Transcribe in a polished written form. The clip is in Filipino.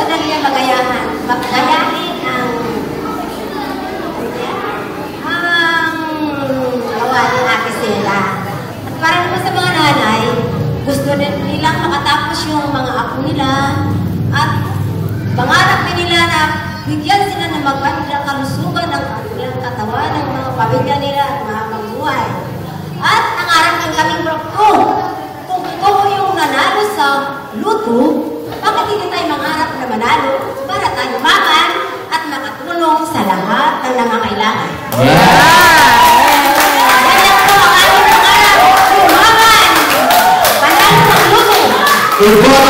na nila magayahin ang gawa ng ate sila. At para naman sa mga nanay, gusto din nilang makatapos yung mga apo nila at pangarap din nila na bigyan sila ng magandang kalusugan ng kanilang katawan, ng mga pamilya nila at mga pambuhay. At nangarap ng kaming grupo, kung ito yung nanalo sa luto, bakit hindi tayo mangarap na manalo para tayo makan at makatulong sa lahat ng nangangailangan? Ganyan po ang aming pangarap, umakan! Panalo ng luto!